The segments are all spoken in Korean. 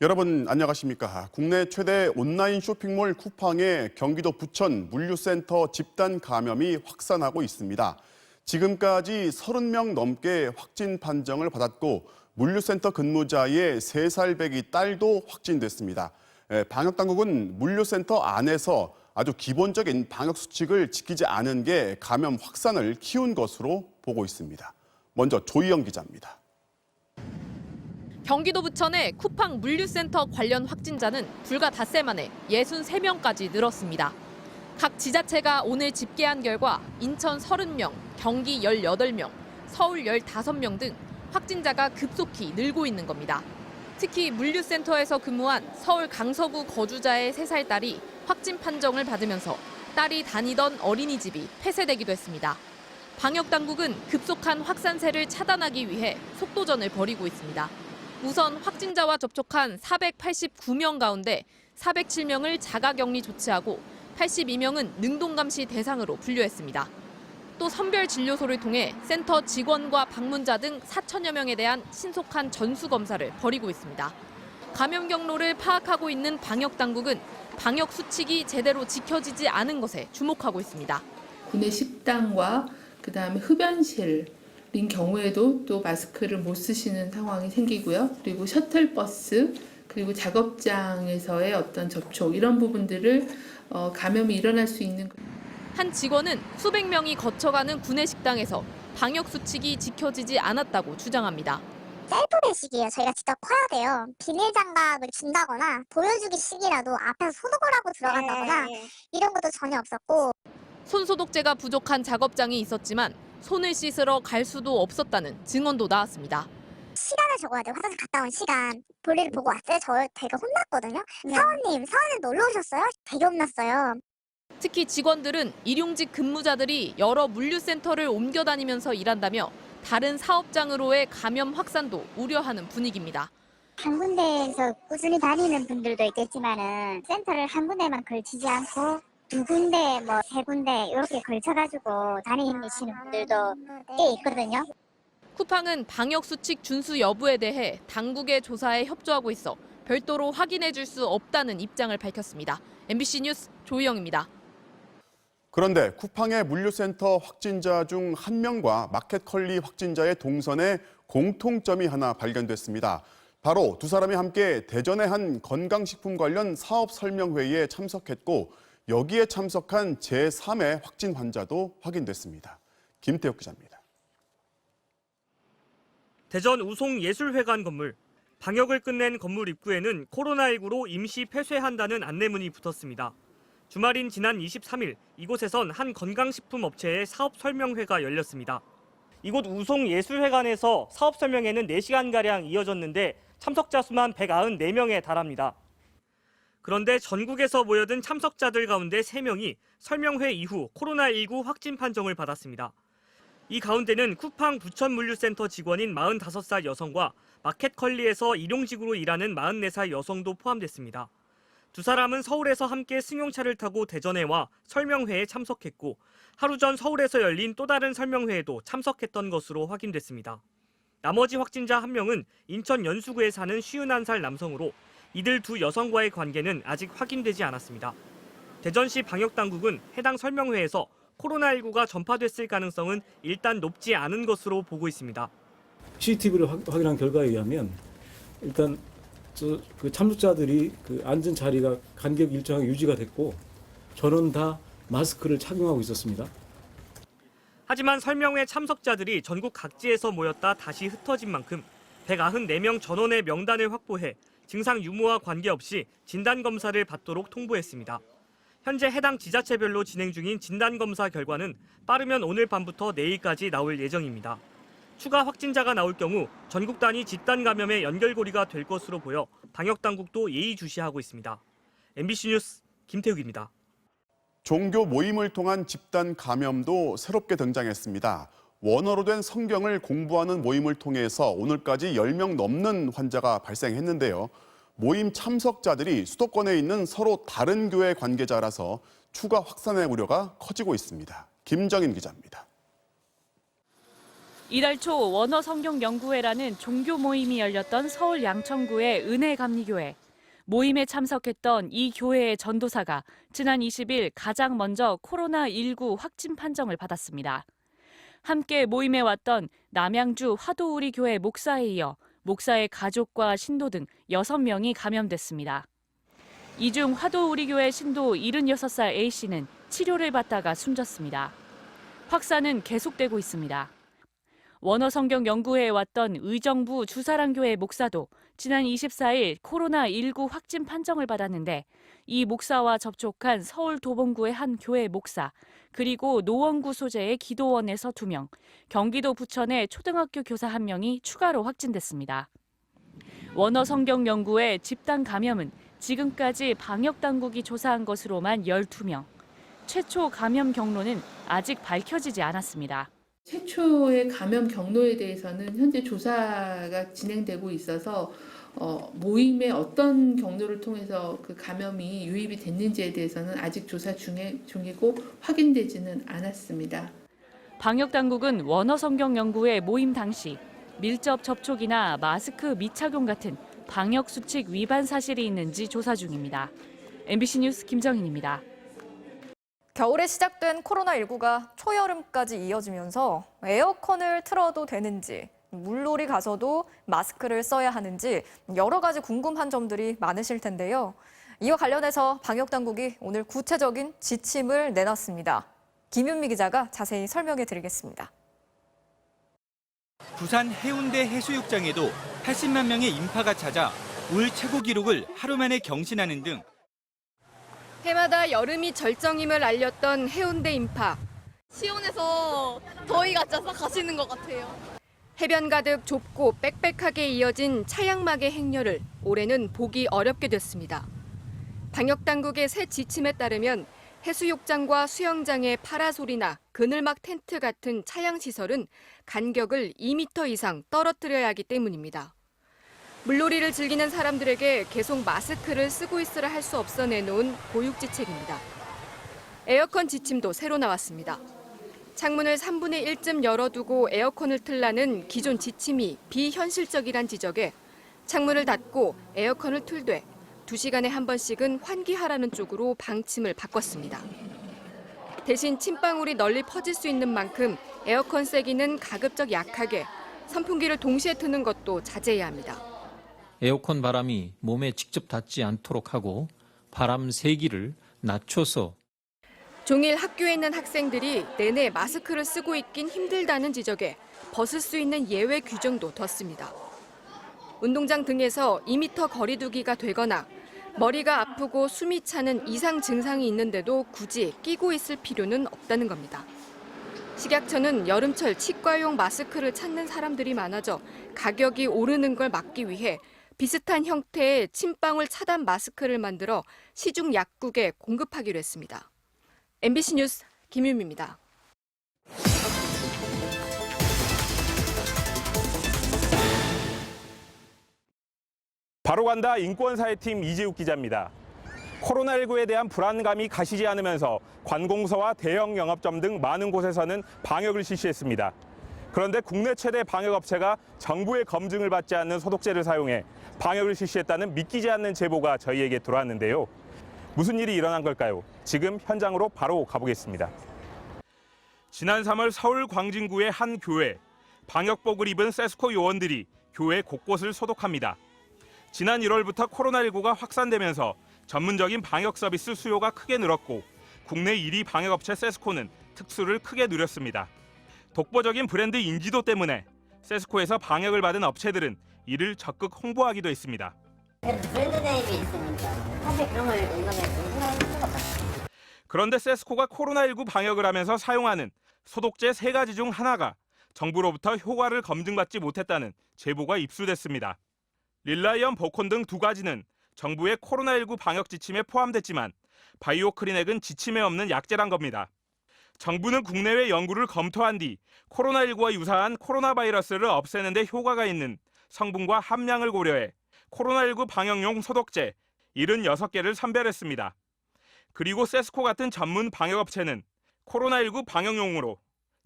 여러분 안녕하십니까? 국내 최대 온라인 쇼핑몰 쿠팡의 경기도 부천 물류센터 집단 감염이 확산하고 있습니다. 지금까지 30명 넘게 확진 판정을 받았고 물류센터 근무자의 3살 배기 딸도 확진됐습니다. 방역당국은 물류센터 안에서 아주 기본적인 방역 수칙을 지키지 않은 게 감염 확산을 키운 것으로 보고 있습니다. 먼저 조희영 기자입니다. 경기도 부천의 쿠팡 물류센터 관련 확진자는 불과 닷새 만에 63명까지 늘었습니다. 각 지자체가 오늘 집계한 결과 인천 30명, 경기 18명, 서울 15명 등 확진자가 급속히 늘고 있는 겁니다. 특히 물류센터에서 근무한 서울 강서구 거주자의 3살 딸이 확진 판정을 받으면서 딸이 다니던 어린이집이 폐쇄되기도 했습니다. 방역당국은 급속한 확산세를 차단하기 위해 속도전을 벌이고 있습니다. 우선 확진자와 접촉한 489명 가운데 407명을 자가격리 조치하고 82명은 능동감시 대상으로 분류했습니다. 또 선별진료소를 통해 센터 직원과 방문자 등 4천여 명에 대한 신속한 전수검사를 벌이고 있습니다. 감염 경로를 파악하고 있는 방역당국은 방역 수칙이 제대로 지켜지지 않은 것에 주목하고 있습니다. 구내 식당과 그다음에 흡연실 인 경우에도 또 마스크를 못 쓰시는 상황이 생기고요. 그리고 셔틀버스, 그리고 작업장에서의 어떤 접촉 이런 부분들을 감염이 일어날 수 있는. 한 직원은 수백 명이 거쳐가는 구내 식당에서 방역 수칙이 지켜지지 않았다고 주장합니다. 셀프레식이에요. 저희가 직접 커야 돼요. 비닐장갑을 준다거나 보여주기식이라도 앞에서 소독을 하고 들어간다거나 이런 것도 전혀 없었고. 손소독제가 부족한 작업장이 있었지만 손을 씻으러 갈 수도 없었다는 증언도 나왔습니다. 시간을 적어야 돼요. 화장실 갔다 온 시간. 볼일을 보고 왔어요. 저 되게 혼났거든요. 사원님 놀러 오셨어요? 되게 혼났어요. 특히 직원들은 일용직 근무자들이 여러 물류센터를 옮겨 다니면서 일한다며 다른 사업장으로의 감염 확산도 우려하는 분위기입니다. 한 군데에서 꾸준히 다니는 분들도 있겠지만은 센터를 한 군데만 걸치지 않고 2군데, 3군데 이렇게 걸쳐가지고 다니시는 분들도 꽤 있거든요. 쿠팡은 방역 수칙 준수 여부에 대해 당국의 조사에 협조하고 있어 별도로 확인해 줄 수 없다는 입장을 밝혔습니다. MBC 뉴스 조희영입니다. 그런데 쿠팡의 물류센터 확진자 중 1명과 마켓컬리 확진자의 동선에 공통점이 하나 발견됐습니다. 바로 두 사람이 함께 대전의 한 건강식품 관련 사업 설명회의에 참석했고 여기에 참석한 제3의 확진 환자도 확인됐습니다. 김태욱 기자입니다. 대전 우송예술회관 건물. 방역을 끝낸 건물 입구에는 코로나19로 임시 폐쇄한다는 안내문이 붙었습니다. 주말인 지난 23일 이곳에선 한 건강식품 업체의 사업 설명회가 열렸습니다. 이곳 우송예술회관에서 사업 설명회는 4시간가량 이어졌는데 참석자 수만 194명에 달합니다. 그런데 전국에서 모여든 참석자들 가운데 3명이 설명회 이후 코로나19 확진 판정을 받았습니다. 이 가운데는 쿠팡 부천물류센터 직원인 45살 여성과 마켓컬리에서 일용직으로 일하는 44살 여성도 포함됐습니다. 두 사람은 서울에서 함께 승용차를 타고 대전에 와 설명회에 참석했고 하루 전 서울에서 열린 또 다른 설명회에도 참석했던 것으로 확인됐습니다. 나머지 확진자 1명은 인천 연수구에 사는 51살 남성으로 이들 두 여성과의 관계는 아직 확인되지 않았습니다. 대전시 방역당국은 해당 설명회에서 코로나19가 전파됐을 가능성은 일단 높지 않은 것으로 보고 있습니다. CCTV를 확인한 결과에 의하면 일단 그 참석자들이 그 앉은 자리가 간격 일정하게 유지가 됐고 전원 다 마스크를 착용하고 있었습니다. 하지만 설명회 참석자들이 전국 각지에서 모였다 다시 흩어진 만큼 194명 전원의 명단을 확보해 증상 유무와 관계없이 진단검사를 받도록 통보했습니다. 현재 해당 지자체별로 진행 중인 진단검사 결과는 빠르면 오늘 밤부터 내일까지 나올 예정입니다. 추가 확진자가 나올 경우 전국 단위 집단 감염의 연결고리가 될 것으로 보여 방역당국도 예의주시하고 있습니다. MBC 뉴스 김태욱입니다. 종교 모임을 통한 집단 감염도 새롭게 등장했습니다. 원어로 된 성경을 공부하는 모임을 통해서 오늘까지 10명 넘는 환자가 발생했는데요. 모임 참석자들이 수도권에 있는 서로 다른 교회 관계자라서 추가 확산의 우려가 커지고 있습니다. 김정인 기자입니다. 이달 초 원어성경연구회라는 종교 모임이 열렸던 서울 양천구의 은혜감리교회. 모임에 참석했던 이 교회의 전도사가 지난 20일 가장 먼저 코로나19 확진 판정을 받았습니다. 함께 모임에 왔던 남양주 화도우리 교회 목사에 이어 목사의 가족과 신도 등 6명이 감염됐습니다. 이 중 화도우리 교회 신도 76살 A씨는 치료를 받다가 숨졌습니다. 확산은 계속되고 있습니다. 원어성경연구회에 왔던 의정부 주사랑교회 목사도 지난 24일 코로나19 확진 판정을 받았는데 이 목사와 접촉한 서울 도봉구의 한 교회 목사, 그리고 노원구 소재의 기도원에서 2명, 경기도 부천의 초등학교 교사 1명이 추가로 확진됐습니다. 원어성경연구회 집단 감염은 지금까지 방역당국이 조사한 것으로만 12명. 최초 감염 경로는 아직 밝혀지지 않았습니다. 최초의 감염 경로에 대해서는 현재 조사가 진행되고 있어서 모임의 어떤 경로를 통해서 그 감염이 유입이 됐는지에 대해서는 아직 조사 중이고 확인되지는 않았습니다. 방역당국은 원어성경연구회 모임 당시 밀접 접촉이나 마스크 미착용 같은 방역수칙 위반 사실이 있는지 조사 중입니다. MBC 뉴스 김정인입니다. 겨울에 시작된 코로나19가 초여름까지 이어지면서 에어컨을 틀어도 되는지, 물놀이 가서도 마스크를 써야 하는지 여러 가지 궁금한 점들이 많으실 텐데요. 이와 관련해서 방역당국이 오늘 구체적인 지침을 내놨습니다. 김윤미 기자가 자세히 설명해 드리겠습니다. 부산 해운대 해수욕장에도 80만 명의 인파가 찾아 올 최고 기록을 하루 만에 경신하는 등 해마다 여름이 절정임을 알렸던 해운대 인파. 시원해서 더위가 싹 가시는 것 같아요. 해변 가득 좁고 빽빽하게 이어진 차양막의 행렬을 올해는 보기 어렵게 됐습니다. 방역당국의 새 지침에 따르면 해수욕장과 수영장의 파라솔이나 그늘막 텐트 같은 차양시설은 간격을 2m 이상 떨어뜨려야 하기 때문입니다. 물놀이를 즐기는 사람들에게 계속 마스크를 쓰고 있으라 할 수 없어 내놓은 보육지책입니다. 에어컨 지침도 새로 나왔습니다. 창문을 3분의 1쯤 열어두고 에어컨을 틀라는 기존 지침이 비현실적이란 지적에 창문을 닫고 에어컨을 틀되 2시간에 한 번씩은 환기하라는 쪽으로 방침을 바꿨습니다. 대신 침방울이 널리 퍼질 수 있는 만큼 에어컨 세기는 가급적 약하게, 선풍기를 동시에 트는 것도 자제해야 합니다. 에어컨 바람이 몸에 직접 닿지 않도록 하고 바람 세기를 낮춰서 종일 학교에 있는 학생들이 내내 마스크를 쓰고 있긴 힘들다는 지적에 벗을 수 있는 예외 규정도 뒀습니다. 운동장 등에서 2m 거리 두기가 되거나 머리가 아프고 숨이 차는 이상 증상이 있는데도 굳이 끼고 있을 필요는 없다는 겁니다. 식약처는 여름철 치과용 마스크를 찾는 사람들이 많아져 가격이 오르는 걸 막기 위해 비슷한 형태의 침방울 차단 마스크를 만들어 시중 약국에 공급하기로 했습니다. MBC 뉴스 김윤미입니다. 바로 간다 인권사회팀 이재욱 기자입니다. 코로나19에 대한 불안감이 가시지 않으면서 관공서와 대형 영업점 등 많은 곳에서는 방역을 실시했습니다. 그런데 국내 최대 방역업체가 정부의 검증을 받지 않는 소독제를 사용해 방역을 실시했다는 믿기지 않는 제보가 저희에게 들어왔는데요. 무슨 일이 일어난 걸까요? 지금 현장으로 바로 가보겠습니다. 지난 3월 서울 광진구의 한 교회, 방역복을 입은 세스코 요원들이 교회 곳곳을 소독합니다. 지난 1월부터 코로나19가 확산되면서 전문적인 방역 서비스 수요가 크게 늘었고 국내 1위 방역업체 세스코는 특수를 크게 누렸습니다. 독보적인 브랜드 인지도 때문에 세스코에서 방역을 받은 업체들은 이를 적극 홍보하기도 했습니다. 브랜드 네임이 있으니까 사실 그런 걸 인정해서 그런데 세스코가 코로나19 방역을 하면서 사용하는 소독제 3가지 중 하나가 정부로부터 효과를 검증받지 못했다는 제보가 입수됐습니다. 릴라이언 보콘 등 2가지는 정부의 코로나19 방역 지침에 포함됐지만 바이오크리넥은 지침에 없는 약제란 겁니다. 정부는 국내외 연구를 검토한 뒤 코로나19와 유사한 코로나 바이러스를 없애는 데 효과가 있는 성분과 함량을 고려해 코로나19 방역용 소독제 76개를 선별했습니다. 그리고 세스코 같은 전문 방역업체는 코로나19 방역용으로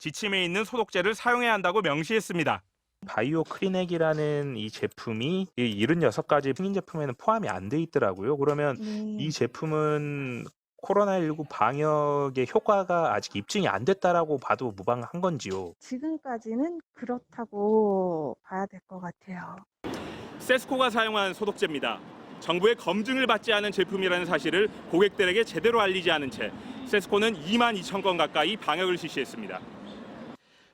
지침에 있는 소독제를 사용해야 한다고 명시했습니다. 바이오 크리넥이라는 이 제품이 이 76가지 승인 제품에는 포함이 안 돼 있더라고요. 그러면 이 제품은 코로나19 방역의 효과가 아직 입증이 안 됐다라고 봐도 무방한 건지요? 지금까지는 그렇다고 봐야 될 것 같아요. 세스코가 사용한 소독제입니다. 정부의 검증을 받지 않은 제품이라는 사실을 고객들에게 제대로 알리지 않은 채 세스코는 22,000건 가까이 방역을 실시했습니다.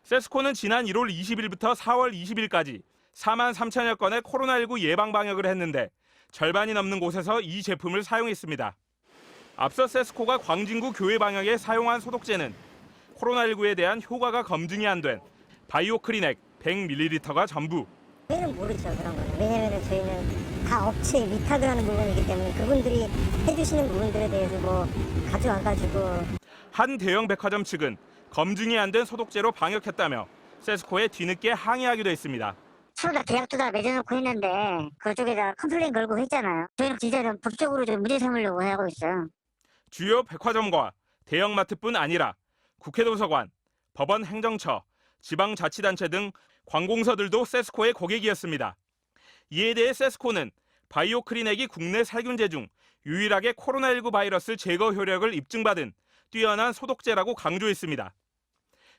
세스코는 지난 1월 20일부터 4월 20일까지 43,000여 건의 코로나19 예방 방역을 했는데 절반이 넘는 곳에서 이 제품을 사용했습니다. 앞서 세스코가 광진구 교회 방역에 사용한 소독제는 코로나19에 대한 효과가 검증이 안 된 바이오 크리넥 100ml가 전부. 저희는 모르죠, 그런 거는. 왜냐하면 저희는 다 업체에 위탁을 하는 부분이기 때문에 그분들이 해주시는 부분들에 대해서 뭐 가져와가지고. 한 대형 백화점 측은 검증이 안 된 소독제로 방역했다며 세스코에 뒤늦게 항의하기도 했습니다. 서로 다 계약도 다 맺어놓고 했는데 그쪽에다 컴플레인 걸고 했잖아요. 저희는 진짜 법적으로 좀 문제 삼으려고 하고 있어요. 주요 백화점과 대형마트뿐 아니라 국회 도서관, 법원 행정처, 지방자치단체 등 관공서들도 세스코의 고객이었습니다. 이에 대해 세스코는 바이오 크리넥이 국내 살균제 중 유일하게 코로나19 바이러스 제거 효력을 입증받은 뛰어난 소독제라고 강조했습니다.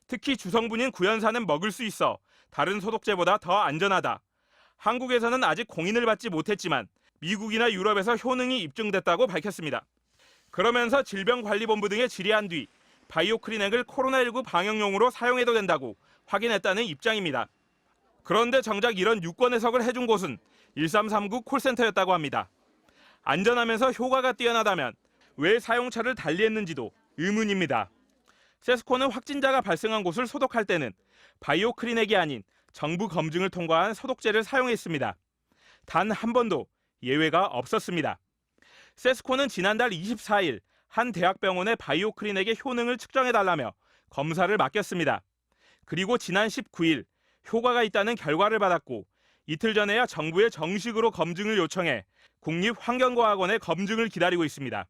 특히 주성분인 구연산은 먹을 수 있어 다른 소독제보다 더 안전하다. 한국에서는 아직 공인을 받지 못했지만 미국이나 유럽에서 효능이 입증됐다고 밝혔습니다. 그러면서 질병관리본부 등에 질의한 뒤 바이오 크리넥을 코로나19 방역용으로 사용해도 된다고 확인했다는 입장입니다. 그런데 정작 이런 유권 해석을 해준 곳은 1339 콜센터였다고 합니다. 안전하면서 효과가 뛰어나다면 왜 사용처를 달리했는지도 의문입니다. 세스코는 확진자가 발생한 곳을 소독할 때는 바이오 크리넥이 아닌 정부 검증을 통과한 소독제를 사용했습니다. 단 한 번도 예외가 없었습니다. 세스코는 지난달 24일 한 대학병원의 바이오 크리넥의 효능을 측정해달라며 검사를 맡겼습니다. 그리고 지난 19일 효과가 있다는 결과를 받았고 이틀 전에야 정부에 정식으로 검증을 요청해 국립환경과학원의 검증을 기다리고 있습니다.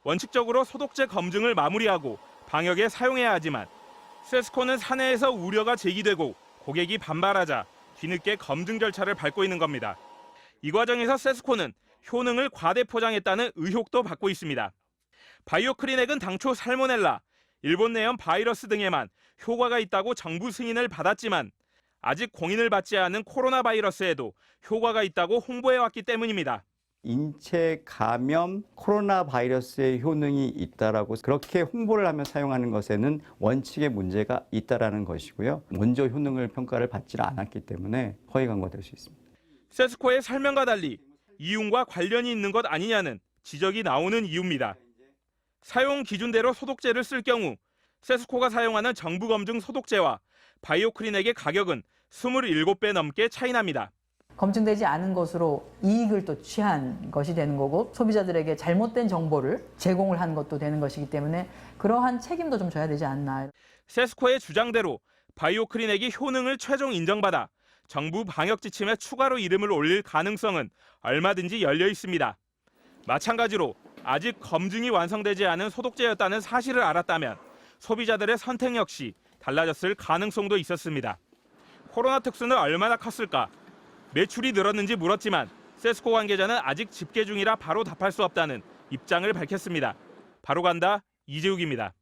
원칙적으로 소독제 검증을 마무리하고 방역에 사용해야 하지만 세스코는 사내에서 우려가 제기되고 고객이 반발하자 뒤늦게 검증 절차를 밟고 있는 겁니다. 이 과정에서 세스코는 효능을 과대 포장했다는 의혹도 받고 있습니다. 바이오 크리넥은 당초 살모넬라, 일본 내염 바이러스 등에만 효과가 있다고 정부 승인을 받았지만 아직 공인을 받지 않은 코로나 바이러스에도 효과가 있다고 홍보해왔기 때문입니다. 인체 감염 코로나 바이러스의 효능이 있다라고 그렇게 홍보를 하며 사용하는 것에는 원칙의 문제가 있다라는 것이고요. 먼저 효능을 평가를 받지 않았기 때문에 허위 광고될 수 있습니다. 세스코의 설명과 달리 이윤과 관련이 있는 것 아니냐는 지적이 나오는 이유입니다. 사용 기준대로 소독제를 쓸 경우 세스코가 사용하는 정부 검증 소독제와 바이오 크리넥의 가격은 27배 넘게 차이 납니다. 검증되지 않은 것으로 이익을 또 취한 것이 되는 거고 소비자들에게 잘못된 정보를 제공을 한 것도 되는 것이기 때문에 그러한 책임도 좀 져야 되지 않나. 세스코의 주장대로 바이오 크리넥이 효능을 최종 인정받아 정부 방역 지침에 추가로 이름을 올릴 가능성은 얼마든지 열려 있습니다. 마찬가지로 아직 검증이 완성되지 않은 소독제였다는 사실을 알았다면 소비자들의 선택 역시 달라졌을 가능성도 있었습니다. 코로나 특수는 얼마나 컸을까? 매출이 늘었는지 물었지만 세스코 관계자는 아직 집계 중이라 바로 답할 수 없다는 입장을 밝혔습니다. 바로 간다 이재욱입니다.